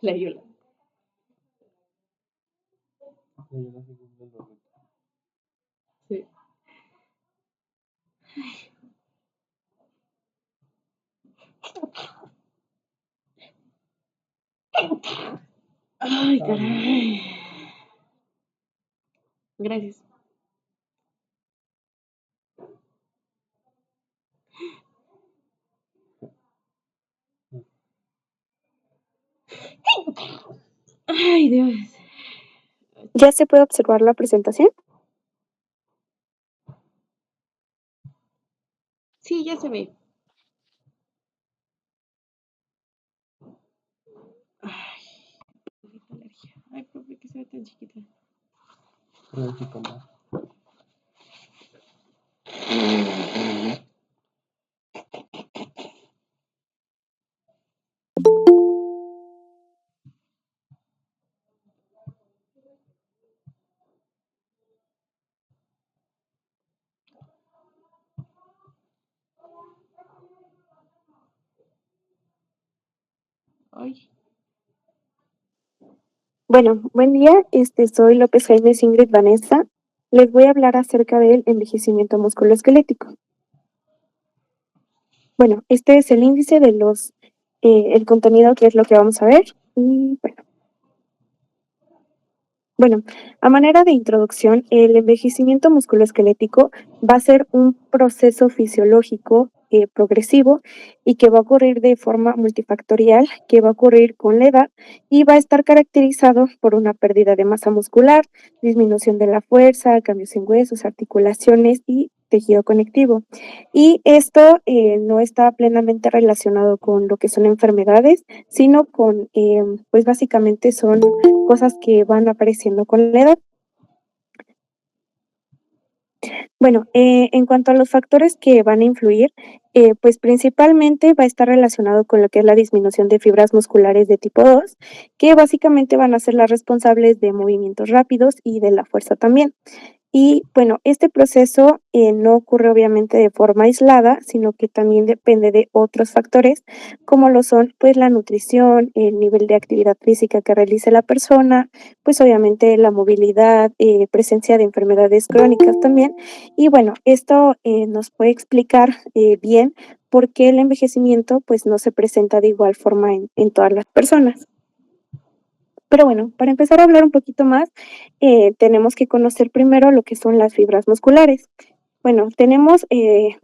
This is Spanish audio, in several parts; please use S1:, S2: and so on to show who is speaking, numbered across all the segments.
S1: La Yola. Sí. Ay, caray. Gracias. Ay, Dios.
S2: ¿Ya se puede observar la presentación?
S1: Sí, ya se ve. Ay, alergia. Ay, profe, que se ve tan chiquita. Ay.
S2: Bueno, buen día. Soy López Jaime Ingrid Vanessa. Les voy a hablar acerca del envejecimiento musculoesquelético. Bueno, este es el índice de el contenido que es lo que vamos a ver. Y bueno, a manera de introducción, el envejecimiento musculoesquelético va a ser un proceso fisiológico progresivo y que va a ocurrir de forma multifactorial, que va a ocurrir con la edad y va a estar caracterizado por una pérdida de masa muscular, disminución de la fuerza, cambios en huesos, articulaciones y tejido conectivo. Y esto no está plenamente relacionado con lo que son enfermedades, sino con, pues básicamente son cosas que van apareciendo con la edad. Bueno, en cuanto a los factores que van a influir, pues principalmente va a estar relacionado con lo que es la disminución de fibras musculares de tipo 2, que básicamente van a ser las responsables de movimientos rápidos y de la fuerza también. Y bueno, este proceso no ocurre obviamente de forma aislada, sino que también depende de otros factores, como lo son pues la nutrición, el nivel de actividad física que realice la persona, pues obviamente la movilidad, presencia de enfermedades crónicas también. Y bueno, esto nos puede explicar bien por qué el envejecimiento pues no se presenta de igual forma en todas las personas. Pero bueno, para empezar a hablar un poquito más, tenemos que conocer primero lo que son las fibras musculares. Bueno, tenemos,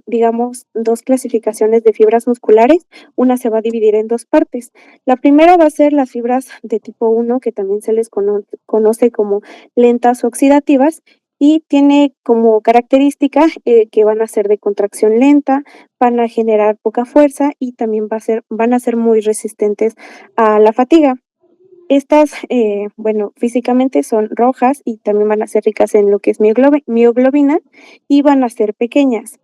S2: digamos, dos clasificaciones de fibras musculares. Una se va a dividir en dos partes. La primera va a ser las fibras de tipo 1, que también se les conoce como lentas oxidativas, y tiene como característica que van a ser de contracción lenta, van a generar poca fuerza y también van a ser muy resistentes a la fatiga. Estas, bueno, físicamente son rojas y también van a ser ricas en lo que es mioglobina y van a ser pequeñas.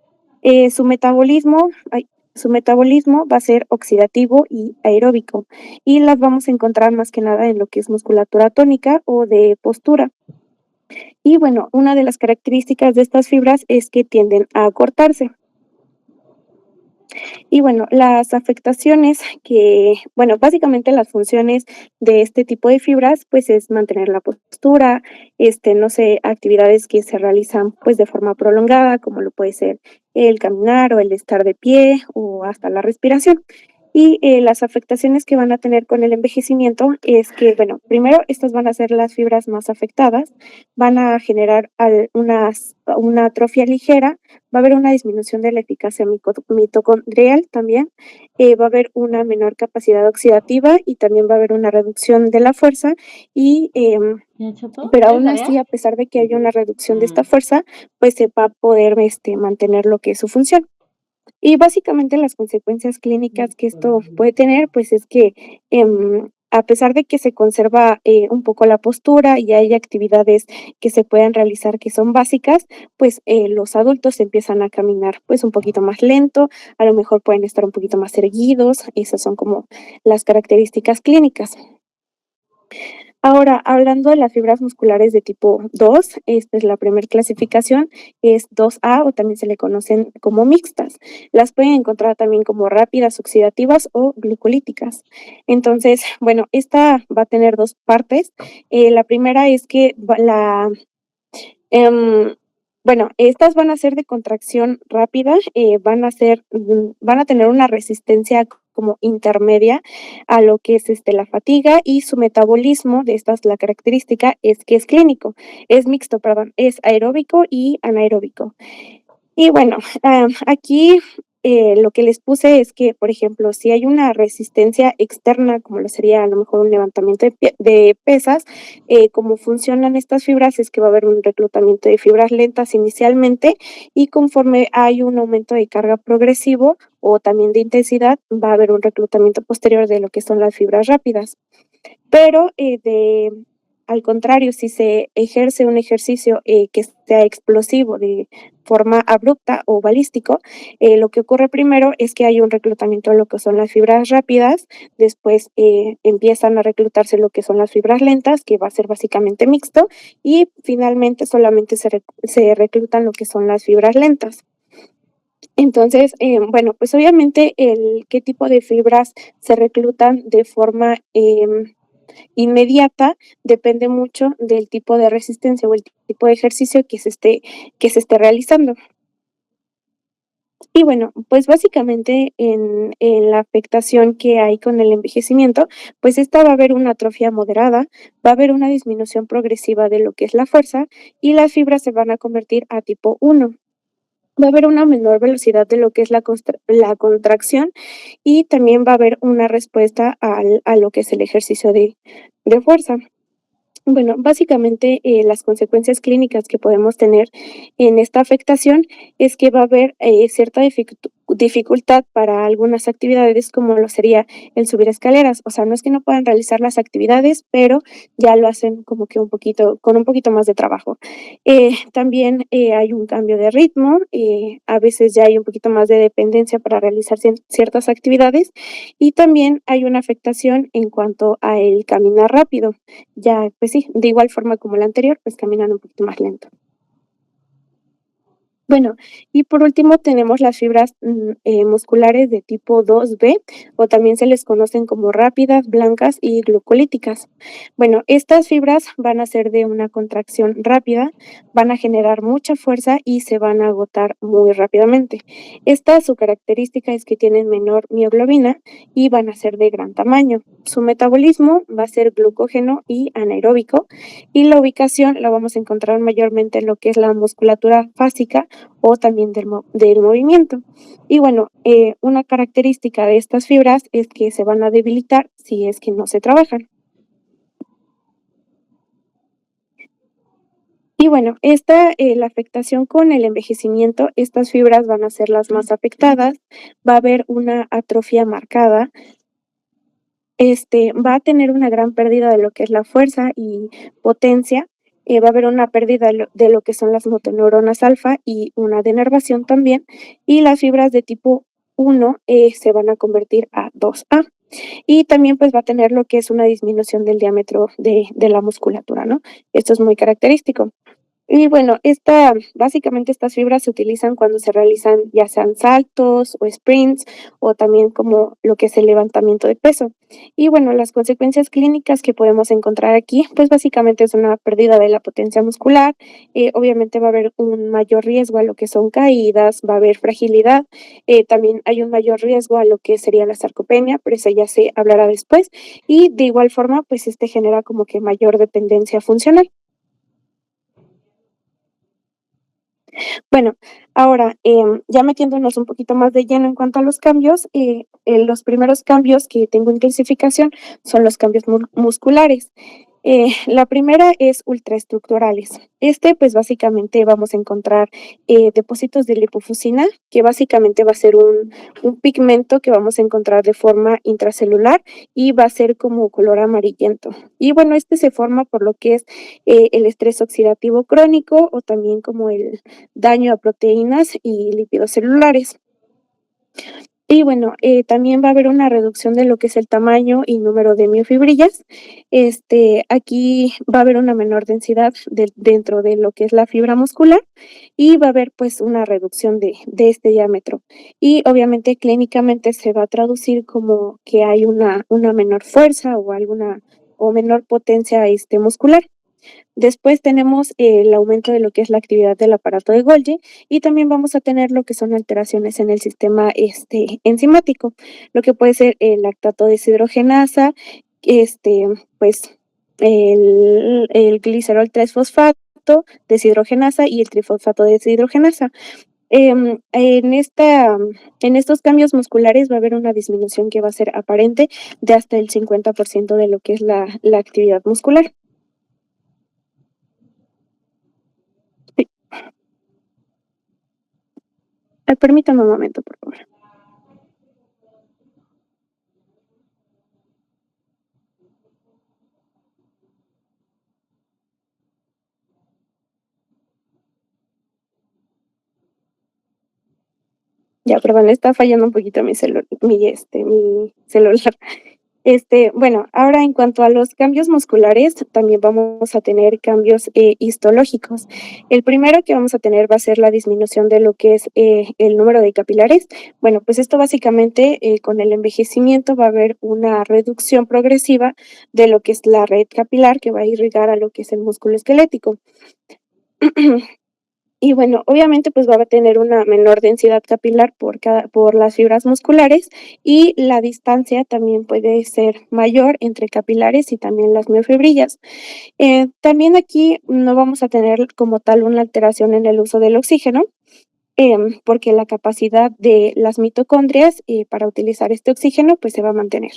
S2: Su metabolismo va a ser oxidativo y aeróbico y las vamos a encontrar más que nada en lo que es musculatura tónica o de postura. Y bueno, una de las características de estas fibras es que tienden a acortarse. Y bueno, las afectaciones bueno, básicamente las funciones de este tipo de fibras, pues es mantener la postura, no sé, actividades que se realizan pues de forma prolongada, como lo puede ser el caminar o el estar de pie o hasta la respiración. Y las afectaciones que van a tener con el envejecimiento es que, bueno, primero estas van a ser las fibras más afectadas, van a generar una atrofia ligera, va a haber una disminución de la eficacia mitocondrial también, va a haber una menor capacidad oxidativa y también va a haber una reducción de la fuerza y pero aún así, a pesar de que haya una reducción de esta fuerza, pues se va a poder mantener lo que es su función. Y básicamente las consecuencias clínicas que esto puede tener, pues es que a pesar de que se conserva un poco la postura y hay actividades que se pueden realizar que son básicas, pues los adultos empiezan a caminar pues un poquito más lento, a lo mejor pueden estar un poquito más erguidos, esas son como las características clínicas. Ahora, hablando de las fibras musculares de tipo 2, esta es la primera clasificación, es 2A o también se le conocen como mixtas. Las pueden encontrar también como rápidas oxidativas o glucolíticas. Entonces, bueno, esta va a tener 2 partes. La primera es que Em, bueno, estas van a ser de contracción rápida, van a tener una resistencia como intermedia a lo que es, la fatiga y su metabolismo de estas, la característica es que es clínico, es mixto, perdón, es aeróbico y anaeróbico. Y bueno, aquí, lo que les puse es que, por ejemplo, si hay una resistencia externa, como lo sería a lo mejor un levantamiento de pesas, cómo funcionan estas fibras es que va a haber un reclutamiento de fibras lentas inicialmente y conforme hay un aumento de carga progresivo o también de intensidad, va a haber un reclutamiento posterior de lo que son las fibras rápidas. Pero, al contrario, si se ejerce un ejercicio, que sea explosivo de forma abrupta o balístico, lo que ocurre primero es que hay un reclutamiento de lo que son las fibras rápidas, después, empiezan a reclutarse lo que son las fibras lentas, que va a ser básicamente mixto, y finalmente solamente se reclutan lo que son las fibras lentas. Entonces, bueno, pues obviamente el qué tipo de fibras se reclutan de forma, inmediata depende mucho del tipo de resistencia o el tipo de ejercicio que se esté realizando. Y bueno, pues básicamente en la afectación que hay con el envejecimiento, pues esta va a haber una atrofia moderada, va a haber una disminución progresiva de lo que es la fuerza y las fibras se van a convertir a tipo 1. Va a haber una menor velocidad de lo que es la contracción y también va a haber una respuesta a lo que es el ejercicio de fuerza. Bueno, básicamente, las consecuencias clínicas que podemos tener en esta afectación es que va a haber, cierta dificultad para algunas actividades, como lo sería el subir escaleras. O sea, no es que no puedan realizar las actividades, pero ya lo hacen como que con un poquito más de trabajo. También, hay un cambio de ritmo, a veces ya hay un poquito más de dependencia para realizar ciertas actividades, y también hay una afectación en cuanto a el caminar rápido. Ya, pues sí, de igual forma como la anterior, pues caminan un poquito más lento. Bueno, y por último tenemos las fibras, musculares de tipo 2B, o también se les conocen como rápidas, blancas y glucolíticas. Bueno, estas fibras van a ser de una contracción rápida, van a generar mucha fuerza y se van a agotar muy rápidamente. Esta, su característica es que tienen menor mioglobina y van a ser de gran tamaño. Su metabolismo va a ser glucógeno y anaeróbico, y la ubicación la vamos a encontrar mayormente en lo que es la musculatura fásica o también del movimiento. Y bueno, una característica de estas fibras es que se van a debilitar si es que no se trabajan. Y bueno, la afectación con el envejecimiento, estas fibras van a ser las más afectadas, va a haber una atrofia marcada, va a tener una gran pérdida de lo que es la fuerza y potencia, va a haber una pérdida de lo que son las motoneuronas alfa y una denervación también, y las fibras de tipo 1, se van a convertir a 2A. Y también, pues, va a tener lo que es una disminución del diámetro de la musculatura, ¿no? Esto es muy característico. Y bueno, básicamente estas fibras se utilizan cuando se realizan ya sean saltos o sprints o también como lo que es el levantamiento de peso. Y bueno, las consecuencias clínicas que podemos encontrar aquí, pues básicamente es una pérdida de la potencia muscular, obviamente va a haber un mayor riesgo a lo que son caídas, va a haber fragilidad, también hay un mayor riesgo a lo que sería la sarcopenia, pero eso ya se hablará después. Y de igual forma, pues genera como que mayor dependencia funcional. Bueno, ahora, ya metiéndonos un poquito más de lleno en cuanto a los cambios, los primeros cambios que tengo en clasificación son los cambios musculares. La primera es ultraestructurales. Pues básicamente vamos a encontrar depósitos de lipofuscina, que básicamente va a ser un pigmento que vamos a encontrar de forma intracelular y va a ser como color amarillento. Y bueno, se forma por lo que es el estrés oxidativo crónico o también como el daño a proteínas y lípidos celulares. Y bueno, también va a haber una reducción de lo que es el tamaño y número de miofibrillas. Aquí va a haber una menor densidad dentro de lo que es la fibra muscular y va a haber pues una reducción de este diámetro. Y obviamente clínicamente se va a traducir como que hay una menor fuerza o alguna o menor potencia muscular. Después tenemos el aumento de lo que es la actividad del aparato de Golgi y también vamos a tener lo que son alteraciones en el sistema enzimático, lo que puede ser el lactato deshidrogenasa, este, pues el glicerol 3-fosfato deshidrogenasa y el trifosfato deshidrogenasa. En estos cambios musculares va a haber una disminución que va a ser aparente de hasta el 50% de lo que es la actividad muscular. Sí. Permítame un momento, por favor. Ya, perdón, está fallando un poquito mi celular. Bueno, ahora en cuanto a los cambios musculares, también vamos a tener cambios, histológicos. El primero que vamos a tener va a ser la disminución de lo que es, el número de capilares. Bueno, pues esto básicamente, con el envejecimiento va a haber una reducción progresiva de lo que es la red capilar que va a irrigar a lo que es el músculo esquelético. Y bueno, obviamente, pues, va a tener una menor densidad capilar por las fibras musculares, y la distancia también puede ser mayor entre capilares y también las miofibrillas. También aquí no vamos a tener como tal una alteración en el uso del oxígeno, porque la capacidad de las mitocondrias, para utilizar este oxígeno, pues, se va a mantener.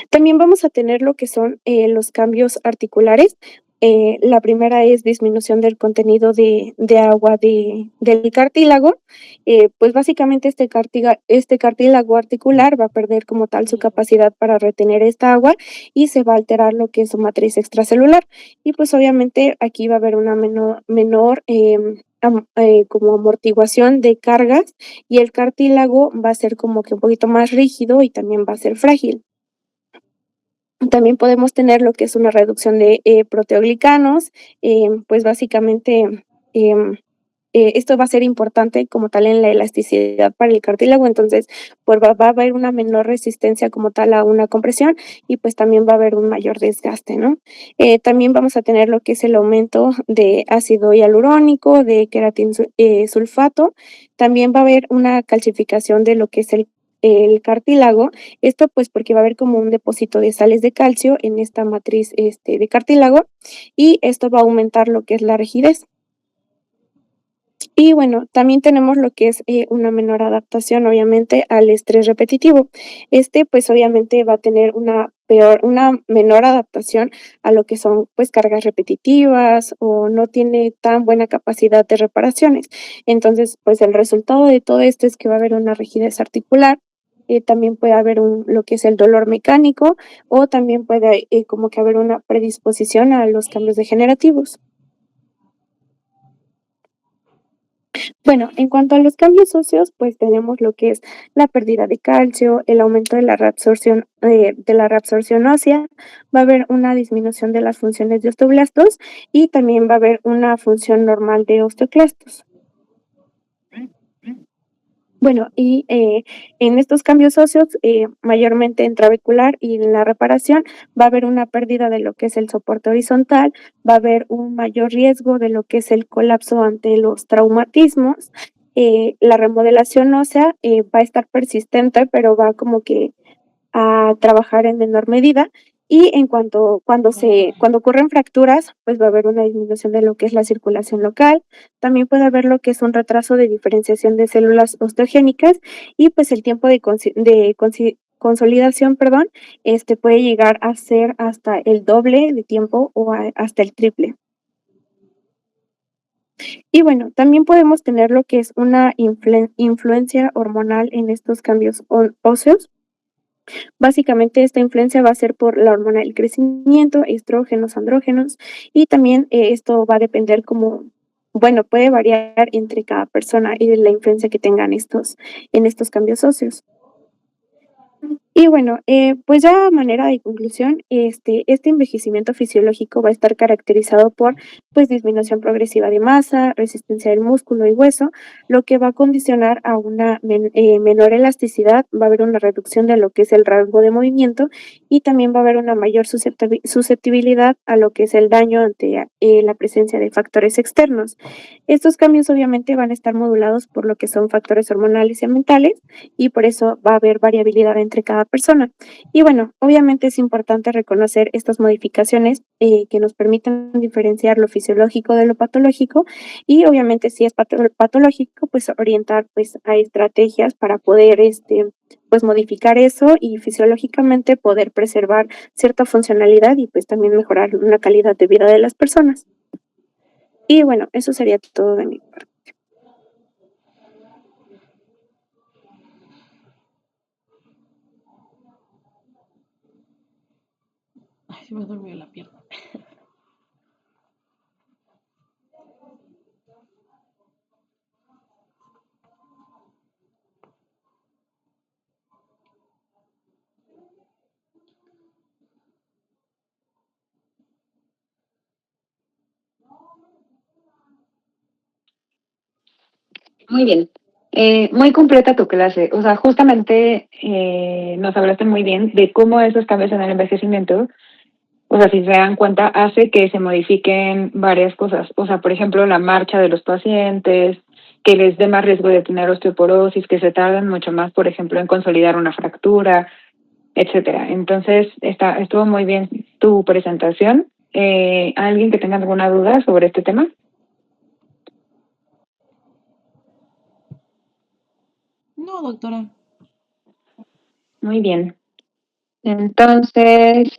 S2: También vamos a tener lo que son, los cambios articulares. La primera es disminución del contenido de agua del cartílago. Pues, básicamente este cartílago articular va a perder como tal su capacidad para retener esta agua y se va a alterar lo que es su matriz extracelular. Y, pues, obviamente aquí va a haber una menor, como amortiguación de cargas, y el cartílago va a ser como que un poquito más rígido y también va a ser frágil. También podemos tener lo que es una reducción de, proteoglicanos, pues, básicamente, esto va a ser importante como tal en la elasticidad para el cartílago, entonces, pues, va a haber una menor resistencia como tal a una compresión y, pues, también va a haber un mayor desgaste, ¿no? También vamos a tener lo que es el aumento de ácido hialurónico, de sulfato, también va a haber una calcificación de lo que es el cartílago, esto, pues, porque va a haber como un depósito de sales de calcio en esta matriz, de cartílago, y esto va a aumentar lo que es la rigidez. Y bueno, también tenemos lo que es, una menor adaptación, obviamente, al estrés repetitivo. Pues, obviamente, va a tener una menor adaptación a lo que son, pues, cargas repetitivas, o no tiene tan buena capacidad de reparaciones. Entonces, pues, el resultado de todo esto es que va a haber una rigidez articular, también puede haber lo que es el dolor mecánico, o también puede, como que haber una predisposición a los cambios degenerativos. Bueno, en cuanto a los cambios óseos, pues tenemos lo que es la pérdida de calcio, el aumento de la reabsorción ósea, va a haber una disminución de las funciones de osteoblastos y también va a haber una función normal de osteoclastos. Bueno, y, en estos cambios óseos, mayormente intravehicular y en la reparación, va a haber una pérdida de lo que es el soporte horizontal, va a haber un mayor riesgo de lo que es el colapso ante los traumatismos, la remodelación ósea, va a estar persistente, pero va como que a trabajar en menor medida, y en cuando ocurren fracturas, pues va a haber una disminución de lo que es la circulación local, también puede haber lo que es un retraso de diferenciación de células osteogénicas y, pues, el tiempo de consolidación, perdón, puede llegar a ser hasta el doble de tiempo o hasta el triple. Y bueno, también podemos tener lo que es una influencia hormonal en estos cambios óseos. Básicamente, esta influencia va a ser por la hormona del crecimiento, estrógenos, andrógenos, y también, esto va a depender como bueno, puede variar entre cada persona y de la influencia que tengan en estos cambios óseos. Y bueno, pues ya a manera de conclusión, este envejecimiento fisiológico va a estar caracterizado por, pues, disminución progresiva de masa, resistencia del músculo y hueso, lo que va a condicionar a una menor elasticidad, va a haber una reducción de lo que es el rango de movimiento y también va a haber una mayor susceptibilidad a lo que es el daño ante la presencia de factores externos. Estos cambios obviamente van a estar modulados por lo que son factores hormonales y ambientales y por eso va a haber variabilidad entre cada persona. Y bueno, obviamente es importante reconocer estas modificaciones que nos permiten diferenciar lo fisiológico de lo patológico y obviamente si es patológico, pues orientar pues a estrategias para poder pues modificar eso y fisiológicamente poder preservar cierta funcionalidad y pues también mejorar una calidad de vida de las personas. Y bueno, eso sería todo de mi parte.
S1: Ay, se me durmió la pierna.
S3: Muy bien. Muy completa tu clase. O sea, justamente nos hablaste muy bien de cómo esos cambios en el envejecimiento, o sea, si se dan cuenta, hace que se modifiquen varias cosas. O sea, por ejemplo, la marcha de los pacientes, que les dé más riesgo de tener osteoporosis, que se tardan mucho más, por ejemplo, en consolidar una fractura, etcétera. Entonces, estuvo muy bien tu presentación. ¿Alguien que tenga alguna duda sobre este tema?
S1: No, doctora.
S3: Muy bien. Entonces,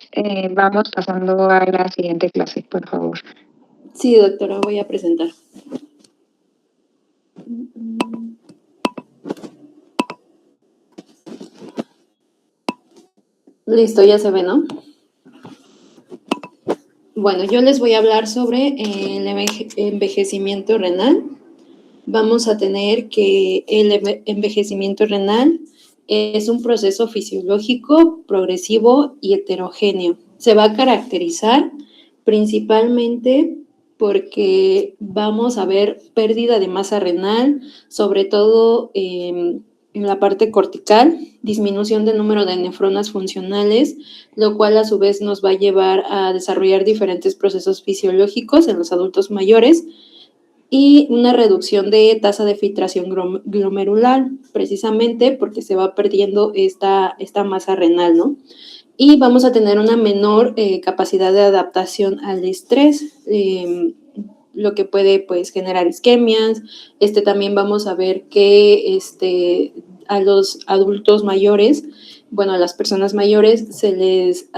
S3: vamos pasando a la siguiente clase, por favor.
S4: Sí, doctora, voy a presentar. Listo, ya se ve, ¿no? Bueno, yo les voy a hablar sobre el envejecimiento renal. Vamos a tener que el envejecimiento renal es un proceso fisiológico, progresivo y heterogéneo. Se va a caracterizar principalmente porque vamos a ver pérdida de masa renal, sobre todo en la parte cortical, disminución del número de nefronas funcionales, lo cual a su vez nos va a llevar a desarrollar diferentes procesos fisiológicos en los adultos mayores y una reducción de tasa de filtración glomerular, precisamente porque se va perdiendo esta masa renal, ¿no? Y vamos a tener una menor capacidad de adaptación al estrés, lo que puede pues generar isquemias. También vamos a ver que a los adultos mayores, bueno, a las personas mayores se les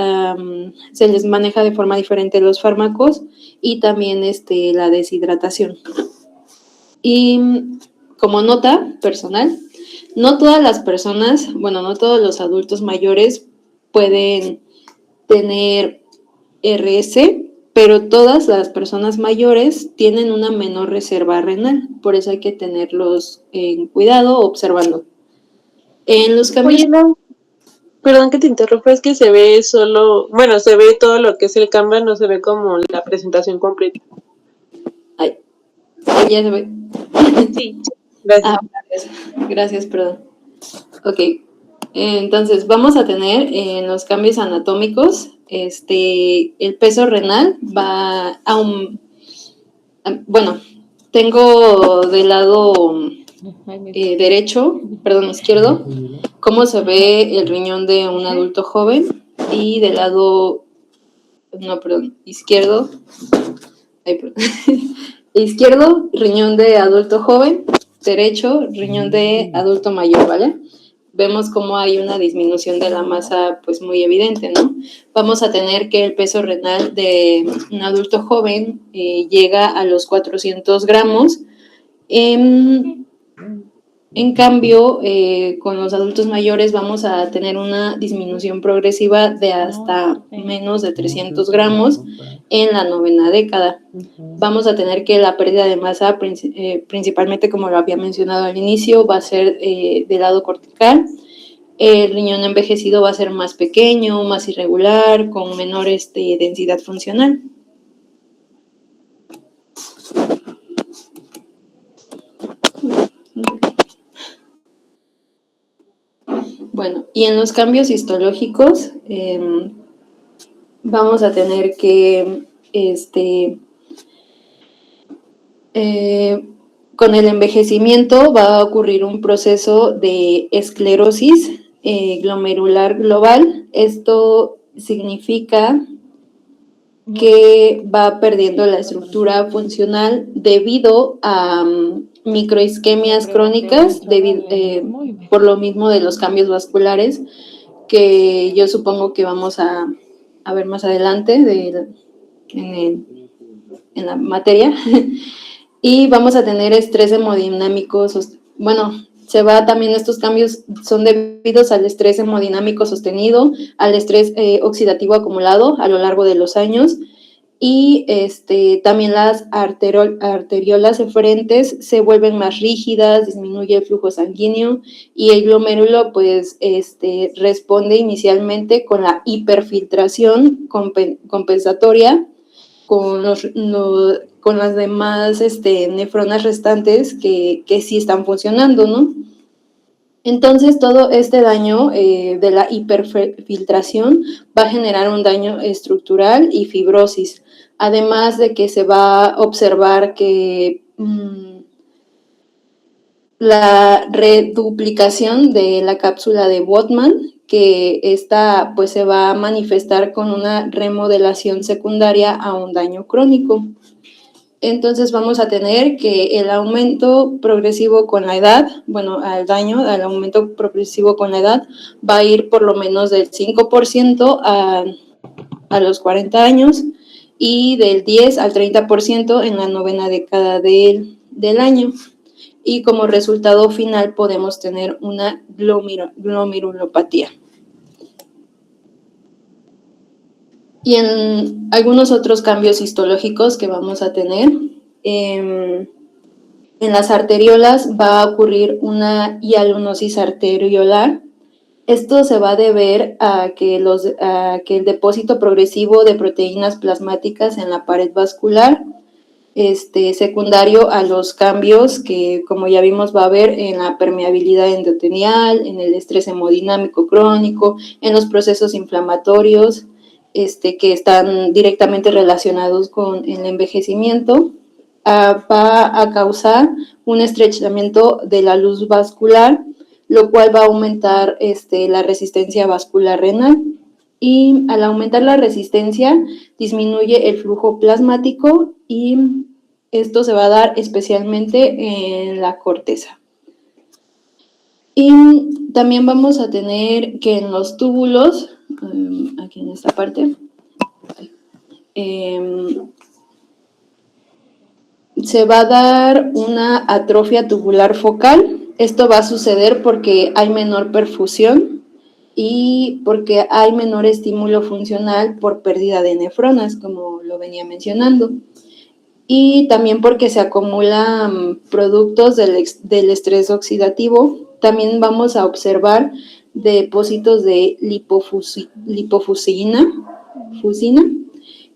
S4: maneja de forma diferente los fármacos y también la deshidratación. Y como nota personal, no todas las personas, bueno, no todos los adultos mayores pueden tener RS, pero todas las personas mayores tienen una menor reserva renal, por eso hay que tenerlos en cuidado, observando. En los cambios...
S5: Oye, no, perdón que te interrumpa, es que se ve solo, bueno, se ve todo lo que es el Canva, no se ve como la presentación completa.
S4: Ay, ya se ve.
S5: Sí, gracias.
S4: Gracias, perdón. Ok, entonces vamos a tener en los cambios anatómicos, el peso renal va a bueno, tengo del lado izquierdo, cómo se ve el riñón de un adulto joven y del lado, izquierdo, izquierdo, riñón de adulto joven, derecho, riñón de adulto mayor, ¿vale? Vemos cómo hay una disminución de la masa pues muy evidente, ¿no? Vamos a tener que el peso renal de un adulto joven llega a los 400 gramos. En cambio, con los adultos mayores vamos a tener una disminución progresiva de hasta menos de 300 gramos en la novena década. Vamos a tener que la pérdida de masa, principalmente como lo había mencionado al inicio, va a ser del lado cortical. El riñón envejecido va a ser más pequeño, más irregular, con menor densidad funcional. Bueno, y en los cambios histológicos vamos a tener que con el envejecimiento va a ocurrir un proceso de esclerosis glomerular global. Esto significa que va perdiendo la estructura funcional debido a microisquemias crónicas, por lo mismo de los cambios vasculares, que yo supongo que vamos a ver más adelante en la materia. Y vamos a tener estrés hemodinámico, también estos cambios son debidos al estrés hemodinámico sostenido, al estrés oxidativo acumulado a lo largo de los años, y también las arteriolas eferentes se vuelven más rígidas, disminuye el flujo sanguíneo, y el glomérulo pues responde inicialmente con la hiperfiltración compensatoria con las demás nefronas restantes que sí están funcionando, ¿no? Entonces, todo este daño de la hiperfiltración va a generar un daño estructural y fibrosis, además de que se va a observar que la reduplicación de la cápsula de Botman, que esta pues se va a manifestar con una remodelación secundaria a un daño crónico. Entonces vamos a tener que el aumento progresivo con la edad, al aumento progresivo con la edad va a ir por lo menos del 5% a los 40 años y del 10 al 30% en la novena década del año. Y como resultado final podemos tener una glomerulopatía. Y en algunos otros cambios histológicos que vamos a tener, en las arteriolas va a ocurrir una hialurosis arteriolar. Esto se va a deber a que el depósito progresivo de proteínas plasmáticas en la pared vascular, secundario a los cambios que, como ya vimos, va a haber en la permeabilidad endotelial, en el estrés hemodinámico crónico, en los procesos inflamatorios, que están directamente relacionados con el envejecimiento, va a causar un estrechamiento de la luz vascular, lo cual va a aumentar la resistencia vascular renal. Y al aumentar la resistencia, disminuye el flujo plasmático y esto se va a dar especialmente en la corteza. Y también vamos a tener que en los túbulos, aquí en esta parte, se va a dar una atrofia tubular focal. Esto va a suceder porque hay menor perfusión y porque hay menor estímulo funcional por pérdida de nefronas, como lo venía mencionando. Y también porque se acumulan productos del estrés oxidativo. También vamos a observar depósitos de lipofusina,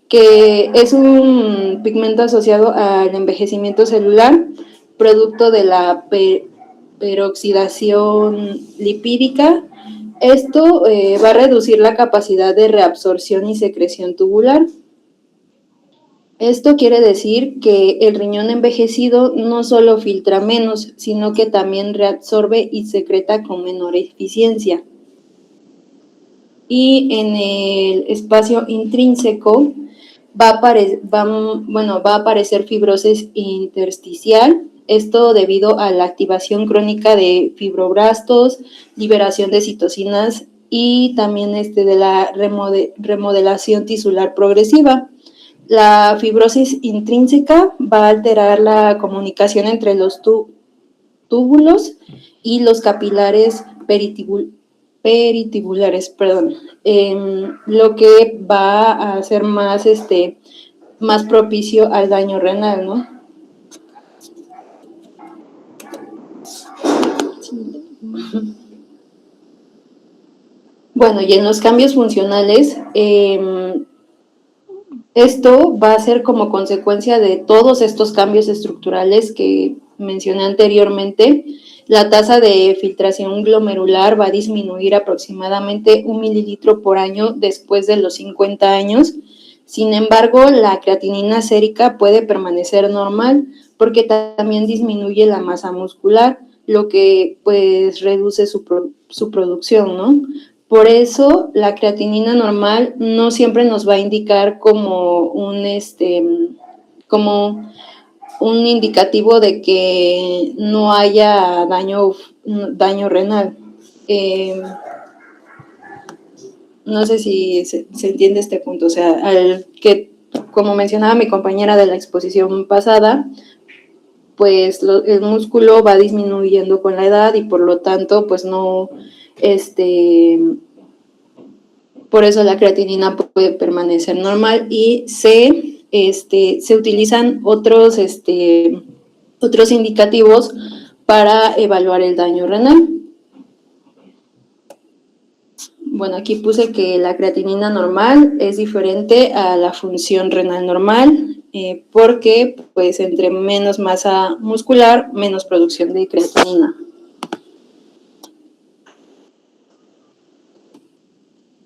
S4: que es un pigmento asociado al envejecimiento celular, producto de la peroxidación lipídica. Esto va a reducir la capacidad de reabsorción y secreción tubular. Esto quiere decir que el riñón envejecido no solo filtra menos, sino que también reabsorbe y secreta con menor eficiencia. Y en el espacio intrínseco va a aparecer fibrosis intersticial, esto debido a la activación crónica de fibroblastos, liberación de citocinas y también de la remodelación tisular progresiva. La fibrosis intrínseca va a alterar la comunicación entre los túbulos y los capilares peritubulares, perdón, lo que va a ser más propicio al daño renal, ¿no? Bueno, y en los cambios funcionales, esto va a ser como consecuencia de todos estos cambios estructurales que mencioné anteriormente. La tasa de filtración glomerular va a disminuir aproximadamente 1 mililitro por año después de los 50 años. Sin embargo, la creatinina sérica puede permanecer normal porque también disminuye la masa muscular, lo que pues reduce su producción, ¿no? Por eso, la creatinina normal no siempre nos va a indicar como como un indicativo de que no haya daño renal. No sé si se entiende este punto. O sea, como mencionaba mi compañera de la exposición pasada, pues el músculo va disminuyendo con la edad y por lo tanto, pues no, por eso la creatinina puede permanecer normal y se utilizan otros indicativos para evaluar el daño renal. Bueno, aquí puse que la creatinina normal es diferente a la función renal normal porque pues entre menos masa muscular, menos producción de creatinina.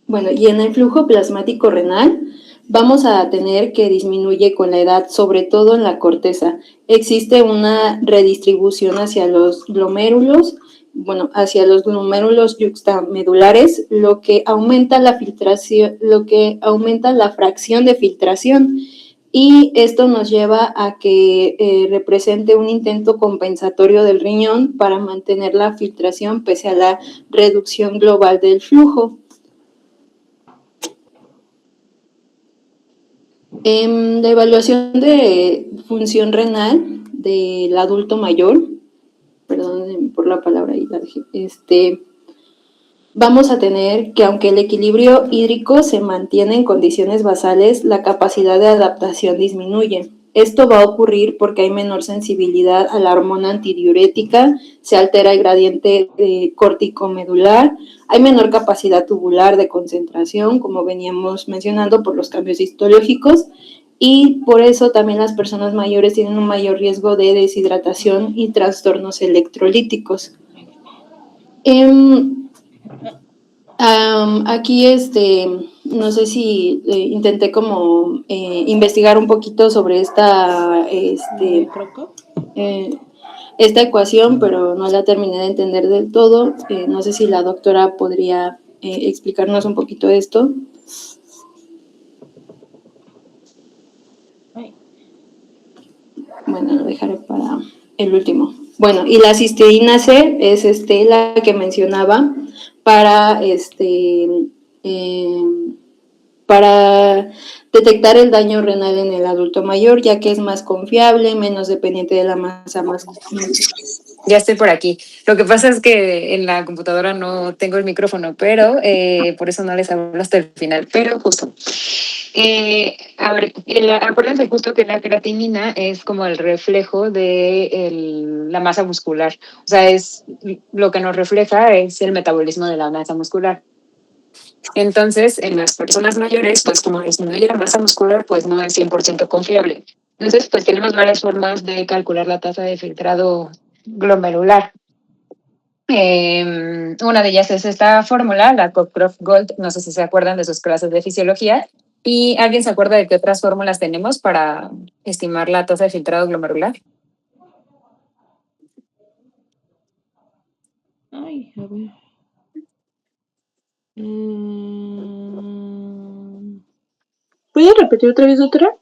S4: Bueno, y en el flujo plasmático renal vamos a tener que disminuye con la edad, sobre todo en la corteza. Existe una redistribución hacia los glomérulos, hacia los glomérulos yuxtamedulares, lo que aumenta la fracción de filtración. Y esto nos lleva a que represente un intento compensatorio del riñón para mantener la filtración pese a la reducción global del flujo. La evaluación de función renal del adulto mayor, perdón por la palabra ahí, vamos a tener que aunque el equilibrio hídrico se mantiene en condiciones basales, la capacidad de adaptación disminuye. Esto va a ocurrir porque hay menor sensibilidad a la hormona antidiurética, se altera el gradiente córtico-medular, hay menor capacidad tubular de concentración, como veníamos mencionando, por los cambios histológicos, y por eso también las personas mayores tienen un mayor riesgo de deshidratación y trastornos electrolíticos. Aquí, no sé si intenté como investigar un poquito sobre esta ecuación, pero no la terminé de entender del todo. No sé si la doctora podría explicarnos un poquito de esto. Bueno, lo dejaré para el último. Bueno, y la cisteína C es la que mencionaba para para detectar el daño renal en el adulto mayor, ya que es más confiable, menos dependiente de la masa muscular.
S6: Ya estoy por aquí. Lo que pasa es que en la computadora no tengo el micrófono, pero por eso no les hablo hasta el final. Pero justo. A ver, acuérdense justo que la creatinina es como el reflejo de la masa muscular. O sea, es lo que nos refleja es el metabolismo de la masa muscular. Entonces, en las personas mayores, pues como disminuye la masa muscular, pues no es 100% confiable. Entonces, pues tenemos varias formas de calcular la tasa de filtrado glomerular. Una de ellas es esta fórmula, la Cockcroft-Gold, no sé si se acuerdan de sus clases de fisiología. ¿Y alguien se acuerda de qué otras fórmulas tenemos para estimar la tasa de filtrado glomerular?
S1: Ay, a ver.
S5: ¿Puedes repetir otra vez, doctora?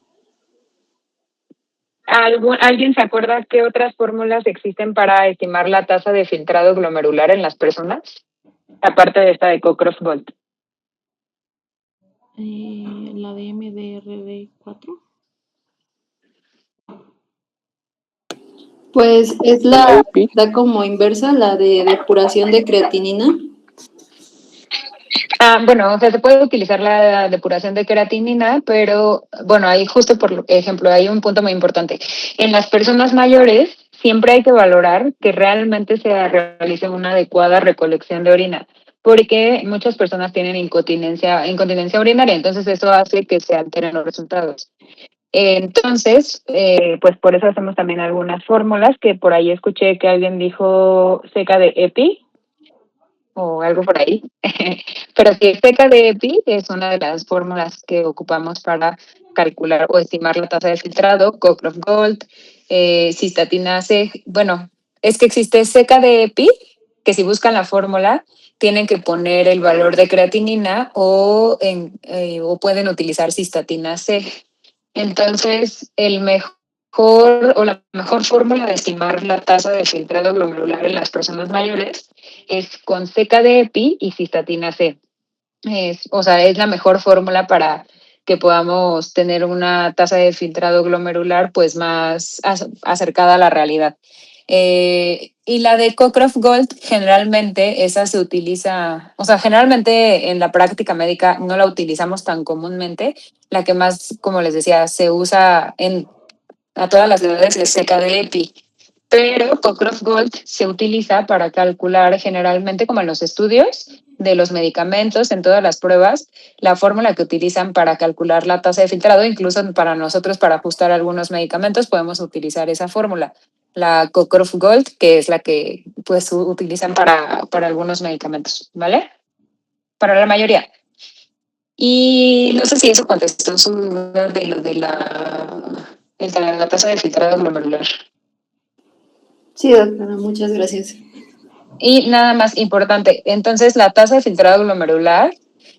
S3: ¿Alguien se acuerda qué otras fórmulas existen para estimar la tasa de filtrado glomerular en las personas? Aparte de esta de Cockcroft-Gold.
S1: La de MDRD4.
S4: Pues es da como inversa la de depuración de creatinina.
S6: Bueno, o sea, se puede utilizar la depuración de creatinina, pero bueno, ahí justo por ejemplo, hay un punto muy importante. En las personas mayores siempre hay que valorar que realmente se realice una adecuada recolección de orina, porque muchas personas tienen incontinencia urinaria, entonces eso hace que se alteren los resultados. Entonces, pues por eso hacemos también algunas fórmulas que por ahí escuché que alguien dijo seca de EPI o algo por ahí. Pero si es seca de EPI, es una de las fórmulas que ocupamos para calcular o estimar la tasa de filtrado, Cockcroft Gold, cistatina C. Bueno, es que existe seca de EPI, que si buscan la fórmula, tienen que poner el valor de creatinina o pueden utilizar cistatina C. Entonces, el mejor o la mejor fórmula de estimar la tasa de filtrado glomerular en las personas mayores es con seca de EPI y cistatina C. O sea, es la mejor fórmula para que podamos tener una tasa de filtrado glomerular pues más acercada a la realidad. Y la de Cockcroft Gold, generalmente esa se utiliza, o sea, generalmente en la práctica médica no la utilizamos tan comúnmente. La que más, como les decía, se usa a todas las edades es seca de EPI. Pero Cockcroft Gold se utiliza para calcular generalmente como en los estudios de los medicamentos, en todas las pruebas, la fórmula que utilizan para calcular la tasa de filtrado, incluso para nosotros para ajustar algunos medicamentos podemos utilizar esa fórmula, la Cockcroft Gold, que es la que pues utilizan para algunos medicamentos, ¿vale? Para la mayoría. Y no sé si eso contestó su duda de lo de la tasa de filtrado glomerular.
S4: Sí, doctora, muchas gracias.
S6: Y nada más importante, entonces la tasa de filtrado glomerular,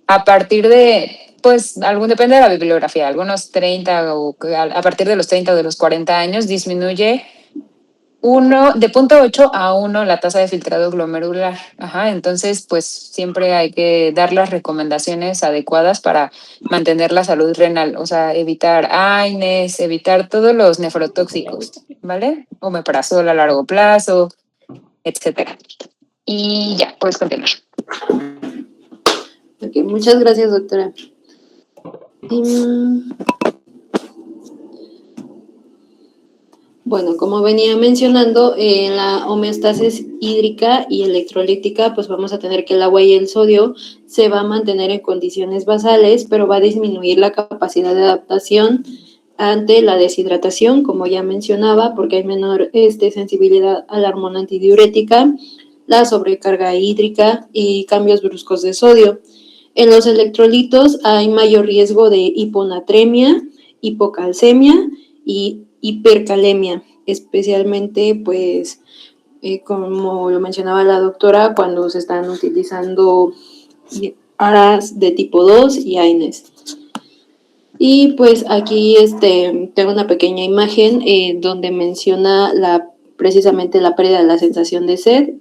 S6: a partir de, pues, depende de la bibliografía, algunos 30 o a partir de los 30 o de los 40 años, disminuye de 0.8 a 1 la tasa de filtrado glomerular. Ajá, entonces, pues siempre hay que dar las recomendaciones adecuadas para mantener la salud renal, o sea, evitar AINES, evitar todos los nefrotóxicos, ¿vale? Omeprazol a largo plazo, etcétera. Y ya, puedes continuar.
S4: Ok, muchas gracias, doctora. Bueno, como venía mencionando, en la homeostasis hídrica y electrolítica, pues vamos a tener que el agua y el sodio se va a mantener en condiciones basales, pero va a disminuir la capacidad de adaptación ante la deshidratación, como ya mencionaba, porque hay menor sensibilidad a la hormona antidiurética, la sobrecarga hídrica y cambios bruscos de sodio. En los electrolitos hay mayor riesgo de hiponatremia, hipocalcemia y hipercalemia, especialmente pues como lo mencionaba la doctora, cuando se están utilizando ARAS de tipo 2 y AINES. Y pues aquí tengo una pequeña imagen donde menciona precisamente la pérdida de la sensación de sed,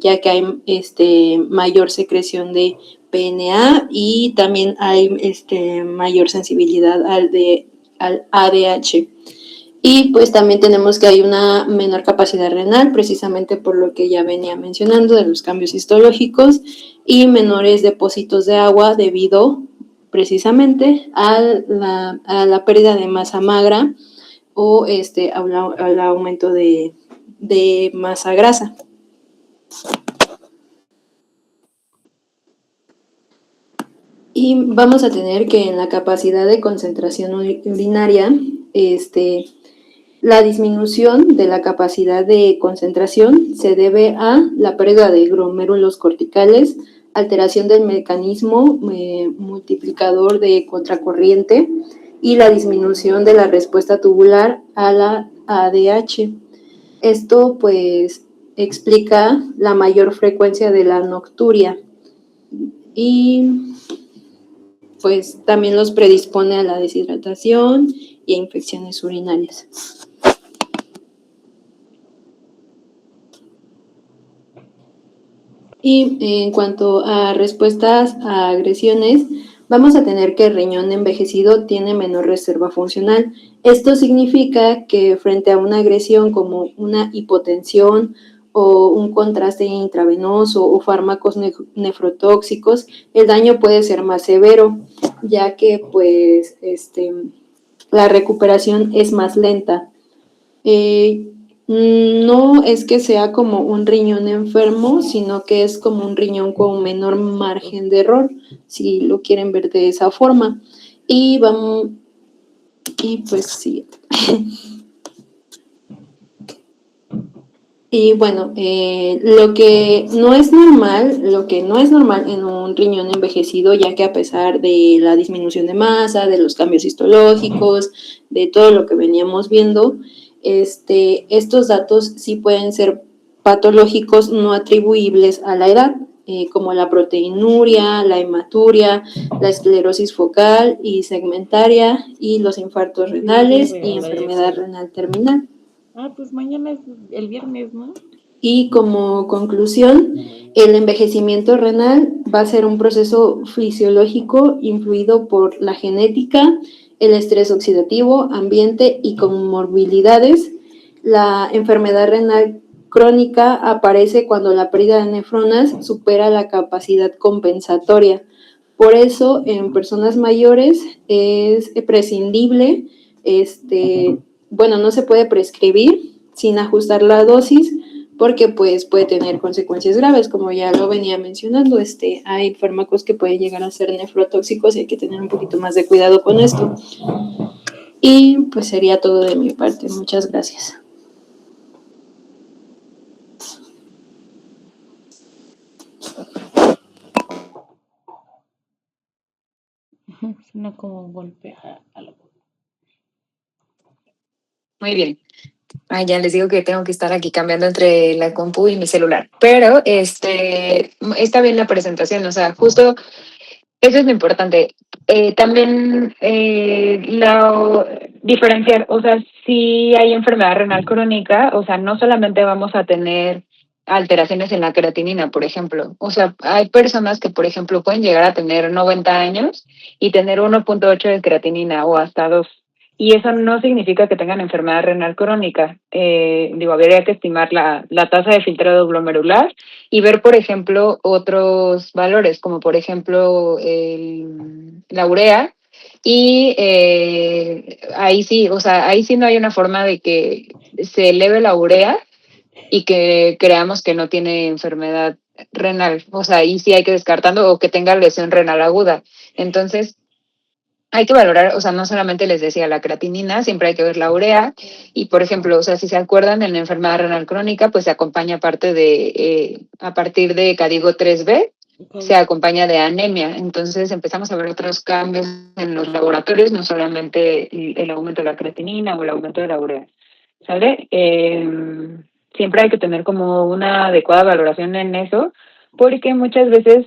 S4: ya que hay mayor secreción de PNA y también hay mayor sensibilidad al ADH. Y pues también tenemos que hay una menor capacidad renal, precisamente por lo que ya venía mencionando de los cambios histológicos y menores depósitos de agua debido precisamente a la pérdida de masa magra o al aumento de masa grasa. Y vamos a tener que en la capacidad de concentración urinaria, la disminución de la capacidad de concentración se debe a la pérdida de glomérulos corticales, alteración del mecanismo multiplicador de contracorriente y la disminución de la respuesta tubular a la ADH. Esto pues explica la mayor frecuencia de la nocturia y pues también los predispone a la deshidratación y a infecciones urinarias. Y en cuanto a respuestas a agresiones, vamos a tener que el riñón envejecido tiene menor reserva funcional. Esto significa que frente a una agresión como una hipotensión o un contraste intravenoso o fármacos nefrotóxicos, el daño puede ser más severo, ya que pues la recuperación es más lenta. No es que sea como un riñón enfermo, sino que es como un riñón con menor margen de error, si lo quieren ver de esa forma. Y vamos, y pues sí. Y bueno, lo que no es normal en un riñón envejecido, ya que a pesar de la disminución de masa, de los cambios histológicos, de todo lo que veníamos viendo, estos datos sí pueden ser patológicos no atribuibles a la edad, como la proteinuria, la hematuria, la esclerosis focal y segmentaria y los infartos renales y enfermedad renal terminal.
S1: Pues mañana es el viernes, ¿no?
S4: Y como conclusión, el envejecimiento renal va a ser un proceso fisiológico influido por la genética, el estrés oxidativo, ambiente y comorbilidades. La enfermedad renal crónica aparece cuando la pérdida de nefronas supera la capacidad compensatoria. Por eso, en personas mayores es prescindible, no se puede prescribir sin ajustar la dosis porque pues puede tener consecuencias graves, como ya lo venía mencionando, hay fármacos que pueden llegar a ser nefrotóxicos y hay que tener un poquito más de cuidado con esto. Y pues sería todo de mi parte. Muchas gracias.
S1: Suena como un golpe a la boca.
S6: Muy bien. Ya les digo que tengo que estar aquí cambiando entre la compu y mi celular. Pero está bien la presentación, o sea, justo eso es lo importante. También diferenciar, o sea, si hay enfermedad renal crónica, o sea, no solamente vamos a tener alteraciones en la creatinina, por ejemplo. O sea, hay personas que, por ejemplo, pueden llegar a tener 90 años y tener 1.8 de creatinina o hasta 2. Y eso no significa que tengan enfermedad renal crónica. Habría que estimar la tasa de filtrado glomerular y ver, por ejemplo, otros valores, como por ejemplo la urea. Y ahí sí, o sea, ahí sí no hay una forma de que se eleve la urea y que creamos que no tiene enfermedad renal. O sea, ahí sí hay que descartando o que tenga lesión renal aguda. Entonces, hay que valorar, o sea, no solamente les decía la creatinina, siempre hay que ver la urea y, por ejemplo, o sea, si se acuerdan, en la enfermedad renal crónica, pues se acompaña a partir de Cadigo 3B, se acompaña de anemia. Entonces empezamos a ver otros cambios en los laboratorios, no solamente el aumento de la creatinina o el aumento de la urea, ¿sale? Siempre hay que tener como una adecuada valoración en eso, porque muchas veces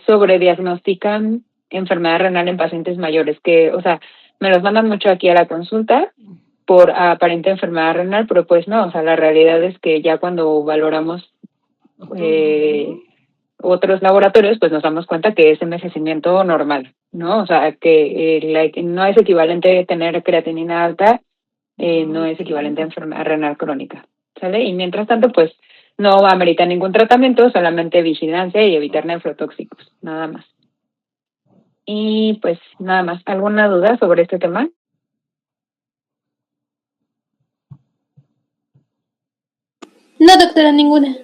S6: sobrediagnostican enfermedad renal en pacientes mayores, que, o sea, me los mandan mucho aquí a la consulta por aparente enfermedad renal, pero pues no, o sea, la realidad es que ya cuando valoramos otros laboratorios, pues nos damos cuenta que es envejecimiento normal, ¿no? O sea, que no es equivalente tener creatinina alta, no es equivalente a enfermedad renal crónica, ¿sale? Y mientras tanto, pues no va a ameritar ningún tratamiento, solamente vigilancia y evitar nefrotóxicos, nada más. Y pues nada más, ¿alguna duda sobre este tema?
S4: No, doctora, ninguna.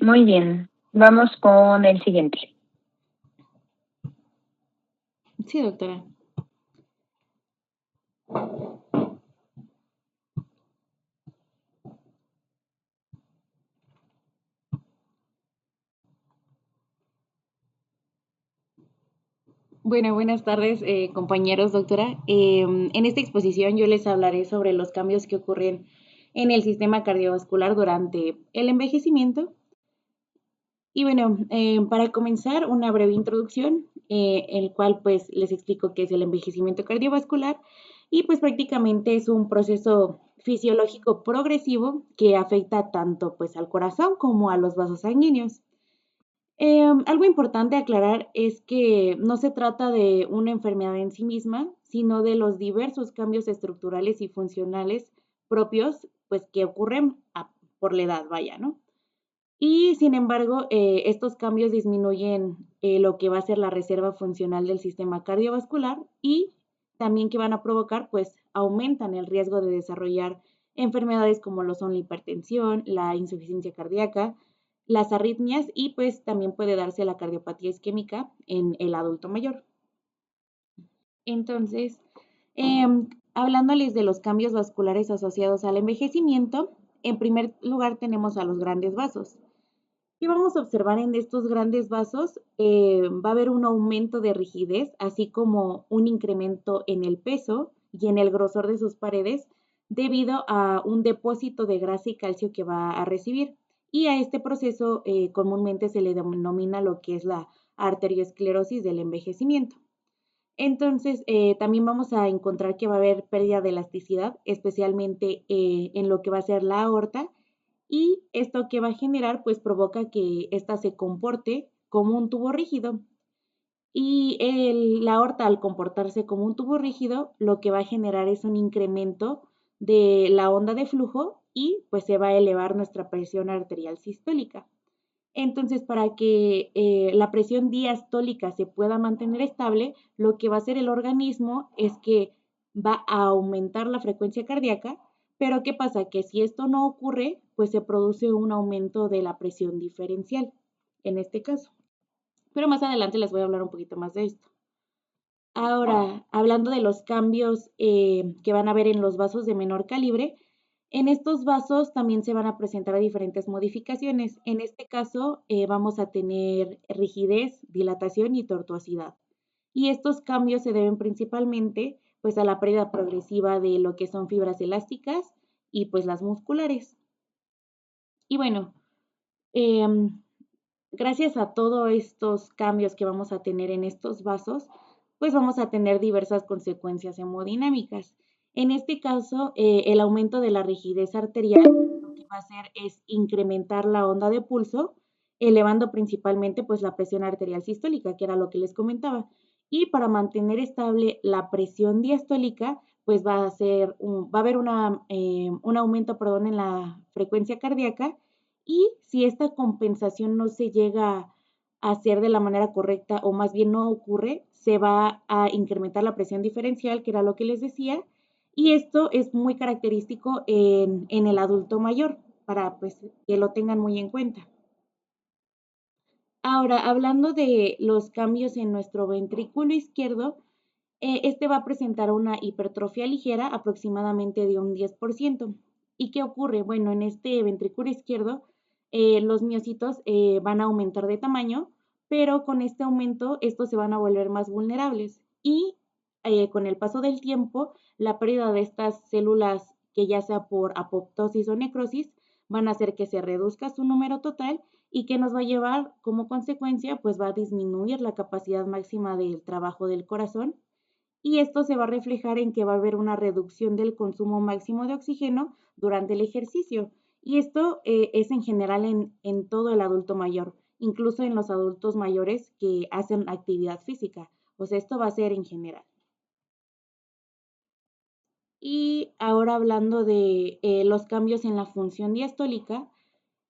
S3: Muy bien, vamos con el siguiente.
S1: Sí, doctora. Bueno, buenas tardes, compañeros, doctora. En esta exposición yo les hablaré sobre los cambios que ocurren en el sistema cardiovascular durante el envejecimiento. Y bueno, para comenzar, una breve introducción, el cual pues les explico qué es el envejecimiento cardiovascular y pues prácticamente es un proceso fisiológico progresivo que afecta tanto pues al corazón como a los vasos sanguíneos. Algo importante aclarar es que no se trata de una enfermedad en sí misma, sino de los diversos cambios estructurales y funcionales propios, pues que ocurren por la edad, vaya, ¿no? Y sin embargo, estos cambios disminuyen lo que va a ser la reserva funcional del sistema cardiovascular y también que van a provocar, pues aumentan el riesgo de desarrollar enfermedades como lo son la hipertensión, la insuficiencia cardíaca, las arritmias y pues también puede darse la cardiopatía isquémica en el adulto mayor. Entonces, hablándoles de los cambios vasculares asociados al envejecimiento, en primer lugar tenemos a los grandes vasos. ¿Qué vamos a observar en estos grandes vasos? Va a haber un aumento de rigidez, así como un incremento en el peso y en el grosor de sus paredes debido a un depósito de grasa y calcio que va a recibir. Y a este proceso comúnmente se le denomina lo que es la arteriosclerosis del envejecimiento. Entonces, también vamos a encontrar que va a haber pérdida de elasticidad, especialmente en lo que va a ser la aorta, y esto que va a generar, pues provoca que ésta se comporte como un tubo rígido. Y la aorta, al comportarse como un tubo rígido, lo que va a generar es un incremento de la onda de flujo y pues se va a elevar nuestra presión arterial sistólica. Entonces, para que la presión diastólica se pueda mantener estable, lo que va a hacer el organismo es que va a aumentar la frecuencia cardíaca, pero ¿qué pasa? Que si esto no ocurre, pues se produce un aumento de la presión diferencial, en este caso. Pero más adelante les voy a hablar un poquito más de esto. Ahora, hablando de los cambios que van a haber en los vasos de menor calibre, en estos vasos también se van a presentar diferentes modificaciones. En este caso, vamos a tener rigidez, dilatación y tortuosidad. Y estos cambios se deben principalmente pues a la pérdida progresiva de lo que son fibras elásticas y pues las musculares. Y bueno, em, gracias a todos estos cambios que vamos a tener en estos vasos, pues vamos a tener diversas consecuencias hemodinámicas. En este caso, el aumento de la rigidez arterial lo que va a hacer es incrementar la onda de pulso, elevando principalmente pues la presión arterial sistólica, que era lo que les comentaba. Y para mantener estable la presión diastólica, pues va a haber un aumento, perdón, en la frecuencia cardíaca y si esta compensación no se llega a hacer de la manera correcta o más bien no ocurre, se va a incrementar la presión diferencial, que era lo que les decía, y esto es muy característico en el adulto mayor, para pues que lo tengan muy en cuenta. Ahora, hablando de los cambios en nuestro ventrículo izquierdo, este va a presentar una hipertrofia ligera, aproximadamente de un 10%. ¿Y qué ocurre? Bueno, en este ventrículo izquierdo, los miocitos van a aumentar de tamaño, pero con este aumento, estos se van a volver más vulnerables. Y con el paso del tiempo, la pérdida de estas células, que ya sea por apoptosis o necrosis, van a hacer que se reduzca su número total y que nos va a llevar como consecuencia, pues va a disminuir la capacidad máxima del trabajo del corazón y esto se va a reflejar en que va a haber una reducción del consumo máximo de oxígeno durante el ejercicio. Y esto es en general en todo el adulto mayor, incluso en los adultos mayores que hacen actividad física. O sea, esto va a ser en general. Y ahora hablando de los cambios en la función diastólica,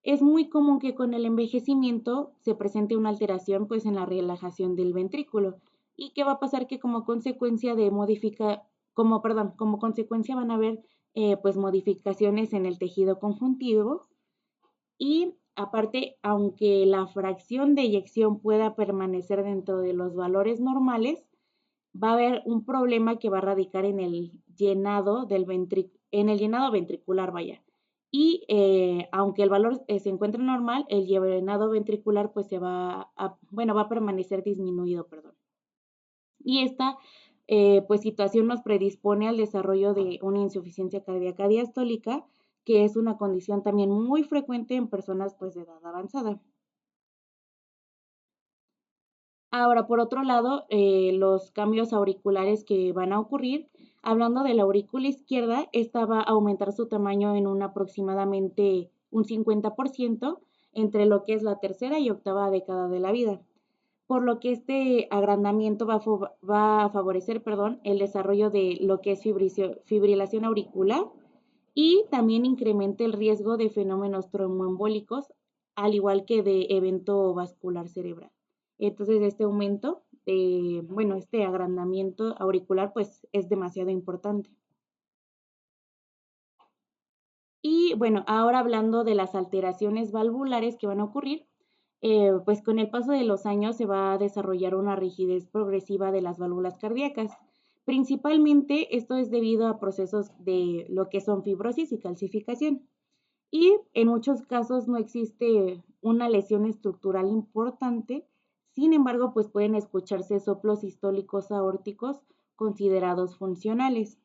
S1: es muy común que con el envejecimiento se presente una alteración pues en la relajación del ventrículo y que va a pasar que como consecuencia como consecuencia van a haber pues modificaciones en el tejido conjuntivo y aparte, aunque la fracción de eyección pueda permanecer dentro de los valores normales, va a haber un problema que va a radicar en el llenado en el llenado ventricular, vaya. Y aunque el valor se encuentre normal, el llenado ventricular pues va a permanecer disminuido, perdón. Y esta pues situación nos predispone al desarrollo de una insuficiencia cardíaca diastólica, que es una condición también muy frecuente en personas pues de edad avanzada. Ahora, por otro lado, los cambios auriculares que van a ocurrir, hablando de la aurícula izquierda, esta va a aumentar su tamaño en un aproximadamente un 50%, entre lo que es la tercera y octava década de la vida, por lo que este agrandamiento va a favorecer, el desarrollo de lo que es fibrilación auricular y también incrementa el riesgo de fenómenos tromboembólicos, al igual que de evento vascular cerebral. Entonces, este aumento este agrandamiento auricular, pues es demasiado importante. Y bueno, ahora hablando de las alteraciones valvulares que van a ocurrir, pues con el paso de los años se va a desarrollar una rigidez progresiva de las válvulas cardíacas. Principalmente esto es debido a procesos de lo que son fibrosis y calcificación. Y en muchos casos no existe una lesión estructural importante, sin embargo, pues pueden escucharse soplos sistólicos aórticos considerados funcionales,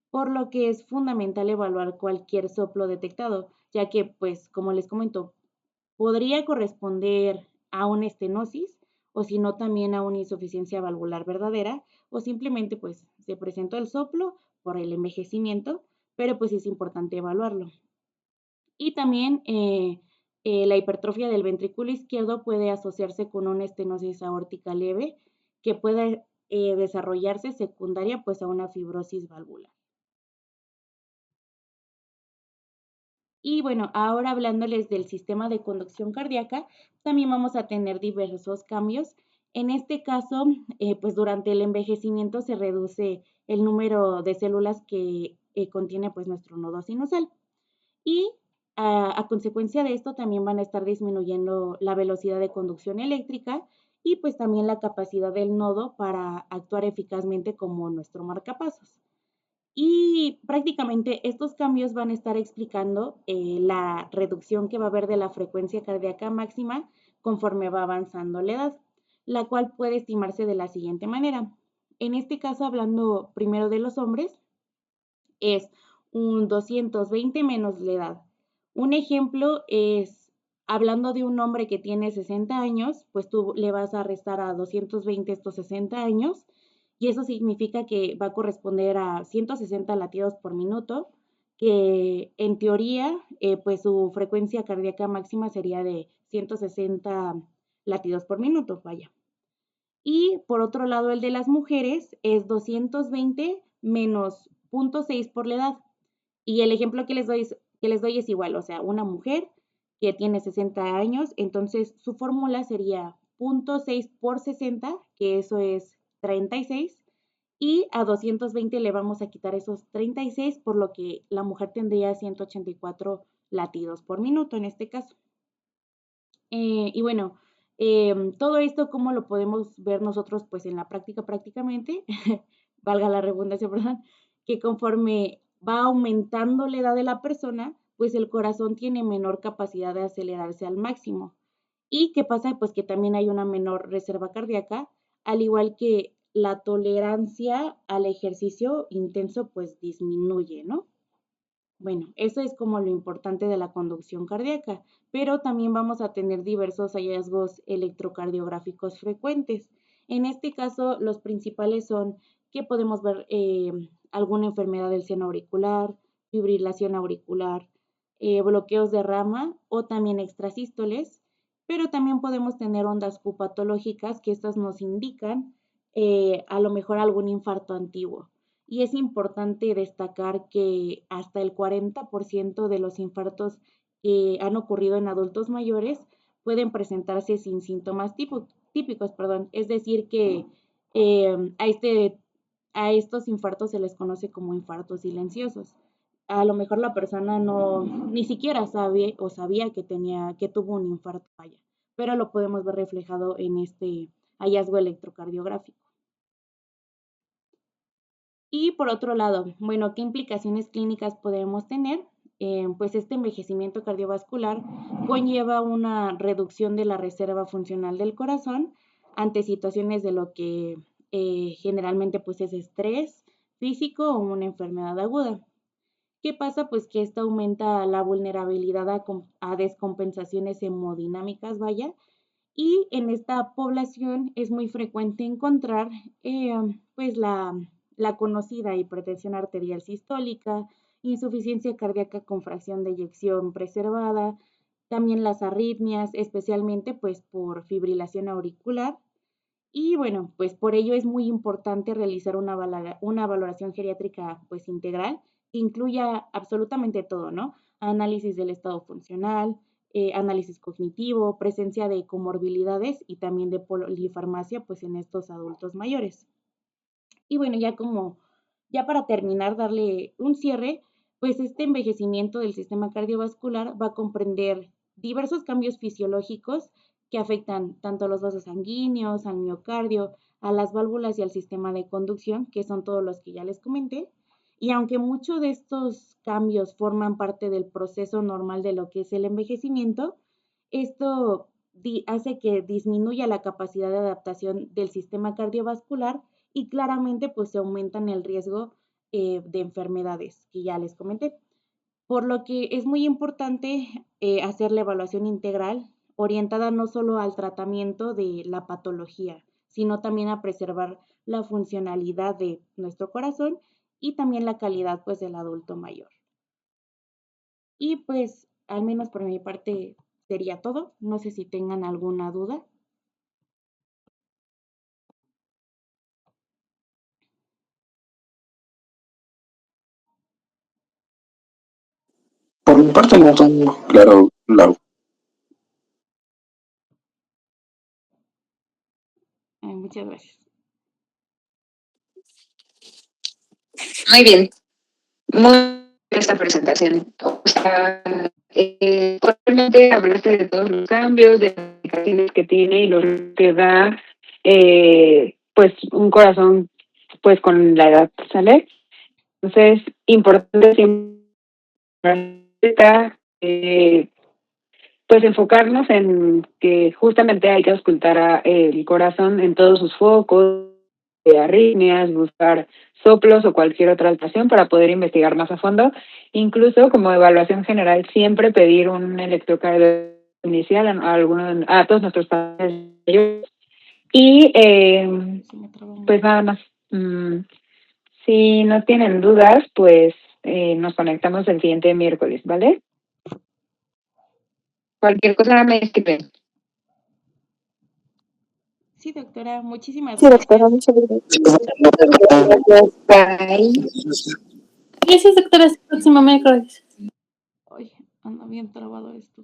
S1: por lo que es fundamental evaluar cualquier soplo detectado, ya que, pues, como les comento, podría corresponder a una estenosis o si no también a una insuficiencia valvular verdadera o simplemente pues se presentó el soplo por el envejecimiento, pero pues es importante evaluarlo. Y también la hipertrofia del ventrículo izquierdo puede asociarse con una estenosis aórtica leve que puede desarrollarse secundaria pues a una fibrosis valvular. Y bueno, ahora hablándoles del sistema de conducción cardíaca, también vamos a tener diversos cambios. En este caso, pues durante el envejecimiento se reduce el número de células que contiene pues nuestro nodo sinusal. Y a consecuencia de esto también van a estar disminuyendo la velocidad de conducción eléctrica y pues también la capacidad del nodo para actuar eficazmente como nuestro marcapasos. Y prácticamente estos cambios van a estar explicando la reducción que va a haber de la frecuencia cardíaca máxima conforme va avanzando la edad, la cual puede estimarse de la siguiente manera. En este caso, hablando primero de los hombres, es un 220 menos la edad. Un ejemplo es, hablando de un hombre que tiene 60 años, pues tú le vas a restar a 220 estos 60 años y eso significa que va a corresponder a 160 latidos por minuto, que en teoría, pues su frecuencia cardíaca máxima sería de 160 latidos por minuto, vaya. Y por otro lado, el de las mujeres es 220 menos 0.6 por la edad. Y el ejemplo que les doy es igual, o sea, una mujer que tiene 60 años, entonces su fórmula sería 0.6 por 60, que eso es 36, y a 220 le vamos a quitar esos 36, por lo que la mujer tendría 184 latidos por minuto en este caso. Y bueno, todo esto, ¿cómo lo podemos ver nosotros? Pues en la práctica prácticamente, valga la redundancia, ¿verdad? Que conforme va aumentando la edad de la persona, pues el corazón tiene menor capacidad de acelerarse al máximo. ¿Y qué pasa? Pues que también hay una menor reserva cardíaca, al igual que la tolerancia al ejercicio intenso, pues disminuye, ¿no? Bueno, eso es como lo importante de la conducción cardíaca, pero también vamos a tener diversos hallazgos electrocardiográficos frecuentes. En este caso, los principales son que podemos ver alguna enfermedad del seno auricular, fibrilación auricular, bloqueos de rama o también extrasístoles, pero también podemos tener ondas Q patológicas que estas nos indican a lo mejor algún infarto antiguo. Y es importante destacar que hasta el 40% de los infartos que han ocurrido en adultos mayores pueden presentarse sin síntomas típicos, es decir, que a estos infartos se les conoce como infartos silenciosos. A lo mejor la persona no ni siquiera sabe o sabía que tuvo un infarto, vaya, pero lo podemos ver reflejado en este hallazgo electrocardiográfico. Y por otro lado, bueno, ¿qué implicaciones clínicas podemos tener? Pues este envejecimiento cardiovascular conlleva una reducción de la reserva funcional del corazón ante situaciones de lo que generalmente pues es estrés físico o una enfermedad aguda. ¿Qué pasa? Pues que esto aumenta la vulnerabilidad a descompensaciones hemodinámicas, vaya, y en esta población es muy frecuente encontrar pues la conocida hipertensión arterial sistólica, insuficiencia cardíaca con fracción de eyección preservada, también las arritmias, especialmente pues por fibrilación auricular. Y bueno, pues por ello es muy importante realizar una valoración geriátrica pues integral que incluya absolutamente todo, ¿no? Análisis del estado funcional, análisis cognitivo, presencia de comorbilidades y también de polifarmacia pues en estos adultos mayores. Y bueno, ya para terminar, darle un cierre, pues este envejecimiento del sistema cardiovascular va a comprender diversos cambios fisiológicos que afectan tanto a los vasos sanguíneos, al miocardio, a las válvulas y al sistema de conducción, que son todos los que ya les comenté. Y aunque muchos de estos cambios forman parte del proceso normal de lo que es el envejecimiento, esto hace que disminuya la capacidad de adaptación del sistema cardiovascular y claramente pues se aumentan el riesgo de enfermedades que ya les comenté. Por lo que es muy importante hacer la evaluación integral orientada no solo al tratamiento de la patología, sino también a preservar la funcionalidad de nuestro corazón y también la calidad pues del adulto mayor. Y pues al menos por mi parte sería todo. No sé si tengan alguna duda.
S7: Por mi parte no tengo claro, claro.
S1: Muchas gracias.
S6: Muy bien, muy bien esta presentación. O sea, probablemente hablaste de todos los cambios, de las implicaciones que tiene y lo que da, pues, un corazón, pues, con la edad, ¿sale? Entonces, importante siempre, pues enfocarnos en que justamente hay que auscultar el corazón en todos sus focos, de arritmias, buscar soplos o cualquier otra alteración para poder investigar más a fondo. Incluso como evaluación general, siempre pedir un electrocardiograma inicial a todos nuestros pacientes. Y pues nada más. Si no tienen dudas, pues nos conectamos el siguiente miércoles, ¿vale? Cualquier cosa me escriben.
S1: Sí, doctora, muchísimas
S2: Sí, doctora,
S1: gracias.
S2: muchas gracias.
S6: Bye.
S5: Gracias, doctora. Hasta el próximo miércoles.
S1: Ay, anda bien trabado esto.